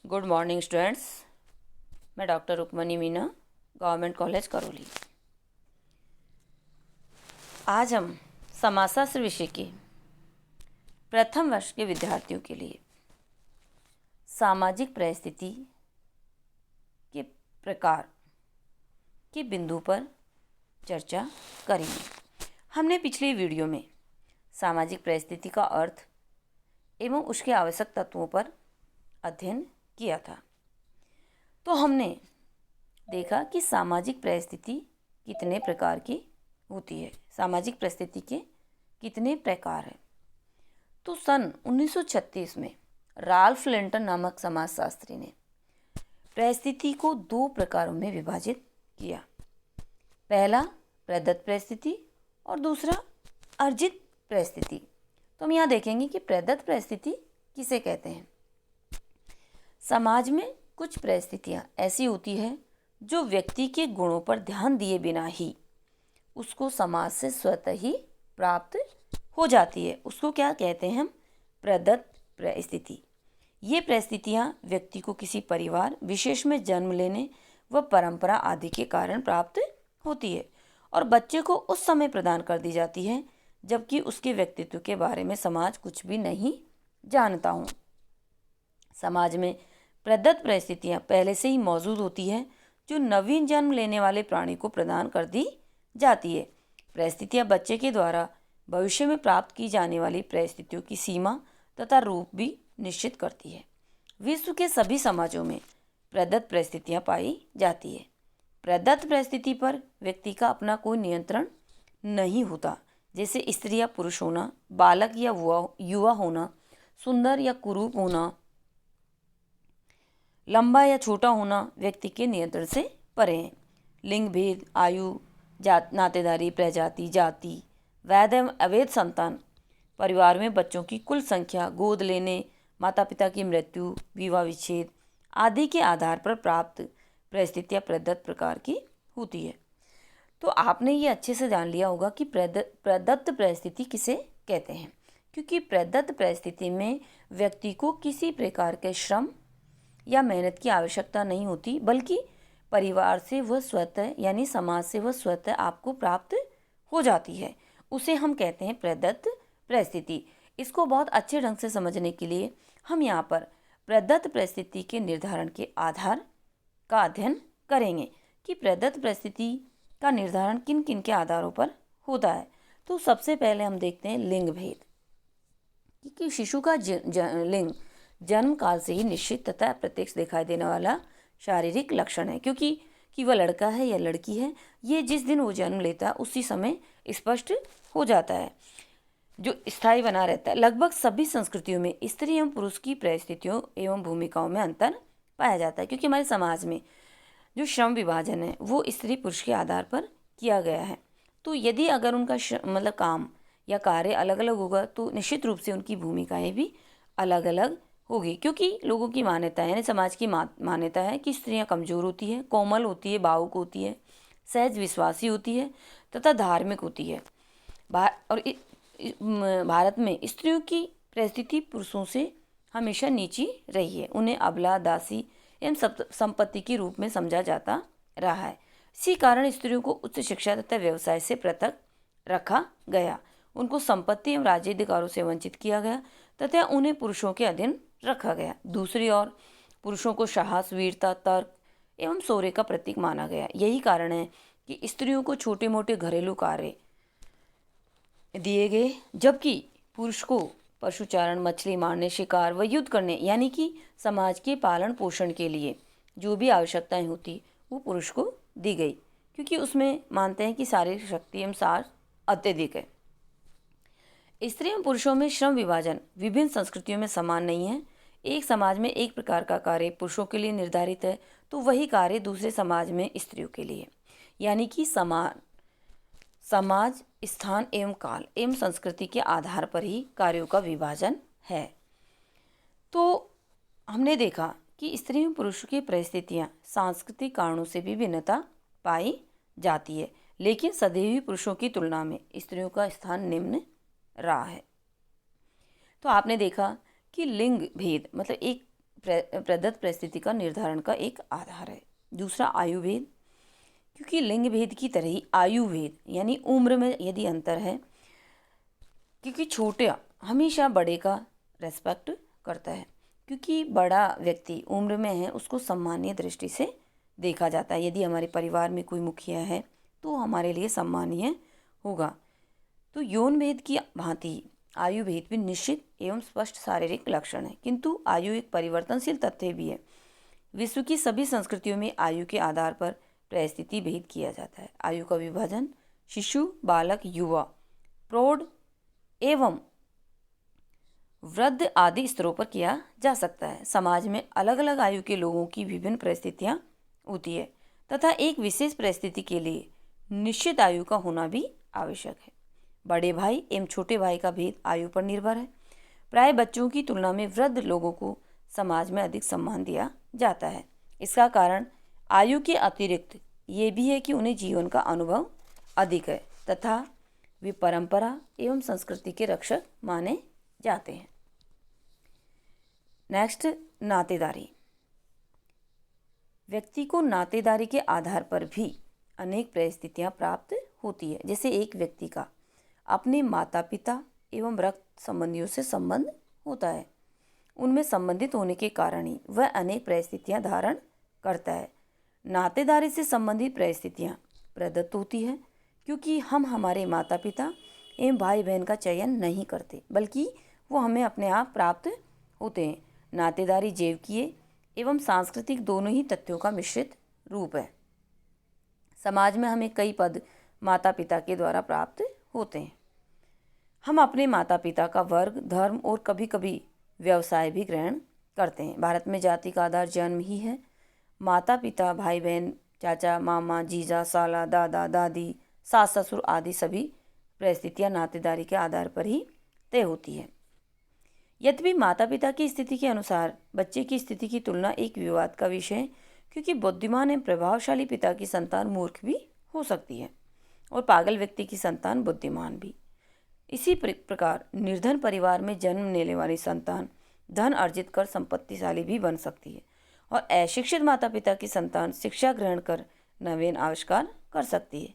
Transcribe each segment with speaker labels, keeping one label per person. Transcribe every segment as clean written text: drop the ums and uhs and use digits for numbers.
Speaker 1: Good morning students. मैं doctor Rukmani Meena, government college Karauli. आज हम समाजशास्त्र विषय के प्रथम वर्ष के विद्यार्थियों के लिए सामाजिक परिस्थिति के प्रकार के बिंदु पर चर्चा करेंगे। हमने पिछले वीडियो में सामाजिक परिस्थिति का अर्थ एवं उसके आवश्यक तत्वों पर अध्ययन किया था। तो हमने देखा कि सामाजिक परिस्थिति कितने प्रकार की होती है, सामाजिक परिस्थिति के कितने प्रकार हैं। तो सन 1936 में राल्फ लिंटन नामक समाजशास्त्री ने परिस्थिति को दो प्रकारों में विभाजित किया। पहला प्रदत्त परिस्थिति और दूसरा अर्जित परिस्थिति। तो हम यहाँ देखेंगे कि प्रदत्त परिस्थिति किसे कहते हैं। समाज में कुछ परिस्थितियाँ ऐसी होती है जो व्यक्ति के गुणों पर ध्यान दिए बिना ही उसको समाज से स्वतः ही प्राप्त हो जाती है। उसको क्या कहते हैं हम? प्रदत्त परिस्थिति। ये परिस्थितियाँ व्यक्ति को किसी परिवार विशेष में जन्म लेने व परंपरा आदि के कारण प्राप्त होती है और बच्चे को उस समय प्रदान कर दी जाती है जबकि उसके व्यक्तित्व के बारे में समाज कुछ भी नहीं जानता हो। समाज में प्रदत्त परिस्थितियाँ पहले से ही मौजूद होती है जो नवीन जन्म लेने वाले प्राणी को प्रदान कर दी जाती है। परिस्थितियाँ बच्चे के द्वारा भविष्य में प्राप्त की जाने वाली परिस्थितियों की सीमा तथा रूप भी निश्चित करती है। विश्व के सभी समाजों में प्रदत्त परिस्थितियाँ पाई जाती है। प्रदत्त परिस्थिति पर व्यक्ति का अपना कोई नियंत्रण नहीं होता, जैसे स्त्री या पुरुष होना, बालक या युवा होना, सुंदर या कुरूप होना, लंबा या छोटा होना व्यक्ति के नियंत्रण से परे हैं। लिंग भेद, आयु, नातेदारी, प्रजाति, जाति, वैध एवं अवैध संतान, परिवार में बच्चों की कुल संख्या, गोद लेने, माता पिता की मृत्यु, विवाह विच्छेद आदि के आधार पर प्राप्त परिस्थितियाँ प्रदत्त प्रकार की होती है। तो आपने ये अच्छे से जान लिया होगा कि प्रदत्त परिस्थिति किसे कहते हैं, क्योंकि प्रदत्त परिस्थिति में व्यक्ति को किसी प्रकार के श्रम या मेहनत की आवश्यकता नहीं होती, बल्कि परिवार से वह स्वतः यानी समाज से वह स्वतः आपको प्राप्त हो जाती है। उसे हम कहते हैं प्रदत्त परिस्थिति। इसको बहुत अच्छे ढंग से समझने के लिए हम यहाँ पर प्रदत्त परिस्थिति के निर्धारण के आधार का अध्ययन करेंगे कि प्रदत्त परिस्थिति का निर्धारण किन किन के आधारों पर होता है। तो सबसे पहले हम देखते हैं लिंग भेद, क्योंकि शिशु का लिंग जन्म काल से ही निश्चित तथा प्रत्यक्ष दिखाई देने वाला शारीरिक लक्षण है, क्योंकि वह लड़का है या लड़की है, ये जिस दिन वो जन्म लेता है उसी समय स्पष्ट हो जाता है, जो स्थायी बना रहता है। लगभग सभी संस्कृतियों में स्त्री एवं पुरुष की परिस्थितियों एवं भूमिकाओं में अंतर पाया जाता है, क्योंकि हमारे समाज में जो श्रम विभाजन है वो स्त्री पुरुष के आधार पर किया गया है। तो यदि अगर उनका मतलब काम या कार्य अलग अलग होगा तो निश्चित रूप से उनकी भूमिकाएँ भी अलग अलग होगी, क्योंकि लोगों की मान्यता है, यानी समाज की मान्यता है कि स्त्रियां कमज़ोर होती है, कोमल होती है, भावुक होती है, सहज विश्वासी होती है तथा धार्मिक होती है। भारत में स्त्रियों की परिस्थिति पुरुषों से हमेशा नीची रही है। उन्हें अबला, दासी एवं संपत्ति के रूप में समझा जाता रहा है। इसी कारण स्त्रियों को उच्च शिक्षा तथा व्यवसाय से पृथक रखा गया, उनको संपत्ति एवं राज्य अधिकारों से वंचित किया गया तथा उन्हें पुरुषों के अधीन रखा गया। दूसरी ओर पुरुषों को साहस, वीरता, तर्क एवं शौर्य का प्रतीक माना गया। यही कारण है कि स्त्रियों को छोटे मोटे घरेलू कार्य दिए गए, जबकि पुरुष को पशुचारण, मछली मारने, शिकार व युद्ध करने यानी कि समाज के पालन पोषण के लिए जो भी आवश्यकताएं होती वो पुरुष को दी गई, क्योंकि उसमें मानते हैं कि शारीरिक शक्ति एवं सार अत्यधिक है। स्त्री एवं पुरुषों में श्रम विभाजन विभिन्न संस्कृतियों में समान नहीं है। एक समाज में एक प्रकार का कार्य पुरुषों के लिए निर्धारित है तो वही कार्य दूसरे समाज में स्त्रियों के लिए, यानी कि समाज, स्थान एवं काल एवं संस्कृति के आधार पर ही कार्यों का विभाजन है। तो हमने देखा कि स्त्री एवं पुरुष की परिस्थितियाँ सांस्कृतिक कारणों से भी भिन्नता पाई जाती है, लेकिन सदैव ही पुरुषों की तुलना में स्त्रियों का स्थान निम्न रहा है। तो आपने देखा कि लिंग भेद मतलब एक प्रदत्त परिस्थिति का निर्धारण का एक आधार है। दूसरा, आयु भेद, क्योंकि लिंग भेद की तरह ही आयु भेद यानी उम्र में यदि अंतर है, क्योंकि छोटा हमेशा बड़े का रेस्पेक्ट करता है, क्योंकि बड़ा व्यक्ति उम्र में है उसको सम्मानीय दृष्टि से देखा जाता है। यदि हमारे परिवार में कोई मुखिया है तो हमारे लिए सम्मानीय होगा। तो यौन भेद की भांति आयु भेद भी निश्चित एवं स्पष्ट शारीरिक लक्षण है, किंतु आयु एक परिवर्तनशील तथ्य भी है। विश्व की सभी संस्कृतियों में आयु के आधार पर परिस्थिति भेद किया जाता है। आयु का विभाजन शिशु, बालक, युवा, प्रौढ़ एवं वृद्ध आदि स्तरों पर किया जा सकता है। समाज में अलग अलग आयु के लोगों की विभिन्न परिस्थितियां होती है तथा एक विशेष परिस्थिति के लिए निश्चित आयु का होना भी आवश्यक है। बड़े भाई एवं छोटे भाई का भेद आयु पर निर्भर है। प्राय बच्चों की तुलना में वृद्ध लोगों को समाज में अधिक सम्मान दिया जाता है। इसका कारण आयु के अतिरिक्त ये भी है कि उन्हें जीवन का अनुभव अधिक है तथा वे परंपरा एवं संस्कृति के रक्षक माने जाते हैं। नेक्स्ट, नातेदारी। व्यक्ति को नातेदारी के आधार पर भी अनेक परिस्थितियां प्राप्त होती है। जैसे एक व्यक्ति का अपने माता पिता एवं रक्त संबंधियों से संबंध होता है, उनमें संबंधित होने के कारण ही वह अनेक परिस्थितियां धारण करता है। नातेदारी से संबंधित परिस्थितियां प्रदत्त होती है, क्योंकि हम हमारे माता पिता एवं भाई बहन का चयन नहीं करते, बल्कि वो हमें अपने आप प्राप्त होते हैं। नातेदारी जैविकीय एवं सांस्कृतिक दोनों ही तथ्यों का मिश्रित रूप है। समाज में हमें कई पद माता पिता के द्वारा प्राप्त होते हैं। हम अपने माता पिता का वर्ग, धर्म और कभी कभी व्यवसाय भी ग्रहण करते हैं। भारत में जाति का आधार जन्म ही है। माता पिता, भाई बहन, चाचा मामा, जीजा, साला, दादा दादी, सास ससुर आदि सभी परिस्थितियां नातेदारी के आधार पर ही तय होती है। यद्यपि माता पिता की स्थिति के अनुसार बच्चे की स्थिति की तुलना एक विवाद का विषय है, क्योंकि बुद्धिमान एवं प्रभावशाली पिता की संतान मूर्ख भी हो सकती है और पागल व्यक्ति की संतान बुद्धिमान भी। इसी प्रकार निर्धन परिवार में जन्म लेने वाली संतान धन अर्जित कर संपत्तिशाली भी बन सकती है और अशिक्षित माता पिता की संतान शिक्षा ग्रहण कर नवीन आविष्कार कर सकती है।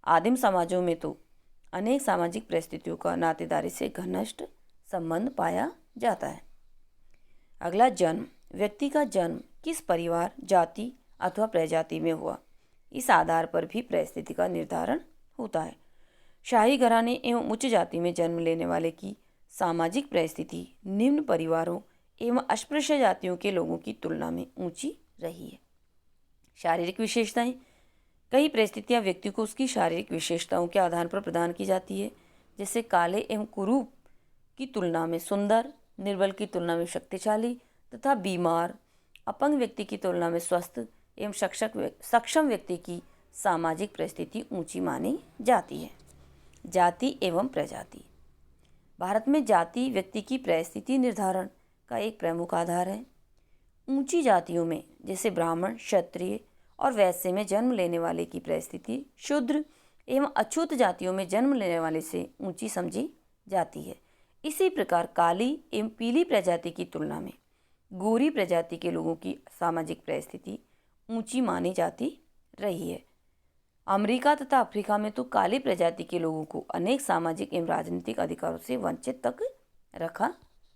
Speaker 1: आदिम समाजों में तो अनेक सामाजिक परिस्थितियों का नातेदारी से घनिष्ठ संबंध पाया जाता है। अगला, जन्म। व्यक्ति का जन्म किस परिवार, जाति अथवा प्रजाति में हुआ, इस आधार पर भी परिस्थिति का निर्धारण होता है। शाही घराने एवं उच्च जाति में जन्म लेने वाले की सामाजिक परिस्थिति निम्न परिवारों एवं अस्पृश्य जातियों के लोगों की तुलना में ऊंची रही है। शारीरिक विशेषताएं। कई परिस्थितियां व्यक्ति को उसकी शारीरिक विशेषताओं के आधार पर प्रदान की जाती है। जैसे काले एवं कुरूप की तुलना में सुंदर, निर्बल की तुलना में शक्तिशाली तथा बीमार, अपंग व्यक्ति की तुलना में स्वस्थ एवं सक्षम व्यक्ति की सामाजिक परिस्थिति ऊंची मानी जाती है। जाति एवं प्रजाति। भारत में जाति व्यक्ति की परिस्थिति निर्धारण का एक प्रमुख आधार है। ऊंची जातियों में जैसे ब्राह्मण, क्षत्रिय और वैश्य में जन्म लेने वाले की परिस्थिति शूद्र एवं अछूत जातियों में जन्म लेने वाले से ऊंची समझी जाती है। इसी प्रकार काली एवं पीली प्रजाति की तुलना में गोरी प्रजाति के लोगों की सामाजिक परिस्थिति ऊंची मानी जाती रही है। अमेरिका तथा अफ्रीका में तो काली प्रजाति के लोगों को अनेक सामाजिक एवं राजनीतिक अधिकारों से वंचित तक रखा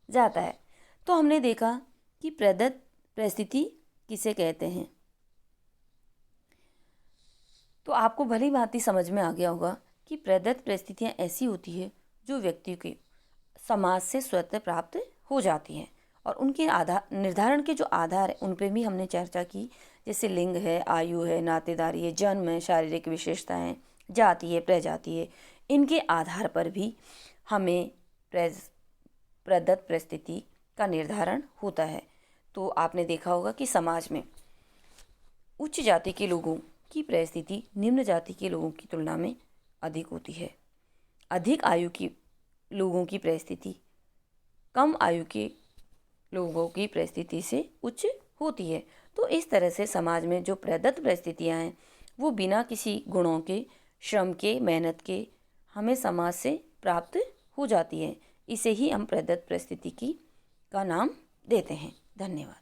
Speaker 1: जाता है। तो हमने देखा कि प्रदत्त परिस्थिति किसे कहते हैं। तो आपको भली भांति समझ में आ गया होगा कि प्रदत्त परिस्थितियां ऐसी होती है जो व्यक्ति के समाज से स्वतः प्राप्त हो जाती हैं और उनके आधार निर्धारण के जो आधार है उन पर भी हमने चर्चा की। जैसे लिंग है, आयु है, नातेदारी है, जन्म है, शारीरिक विशेषताएं, जाति है, प्रजाति है। इनके आधार पर भी हमें प्रदत्त परिस्थिति का निर्धारण होता है। तो आपने देखा होगा कि समाज में उच्च जाति के लोगों की परिस्थिति निम्न जाति के लोगों की तुलना में अधिक होती है। अधिक आयु की लोगों की परिस्थिति कम आयु के लोगों की परिस्थिति से उच्च होती है। तो इस तरह से समाज में जो प्रदत्त परिस्थितियां हैं वो बिना किसी गुणों के, श्रम के, मेहनत के हमें समाज से प्राप्त हो जाती है। इसे ही हम प्रदत्त परिस्थिति का नाम देते हैं। धन्यवाद।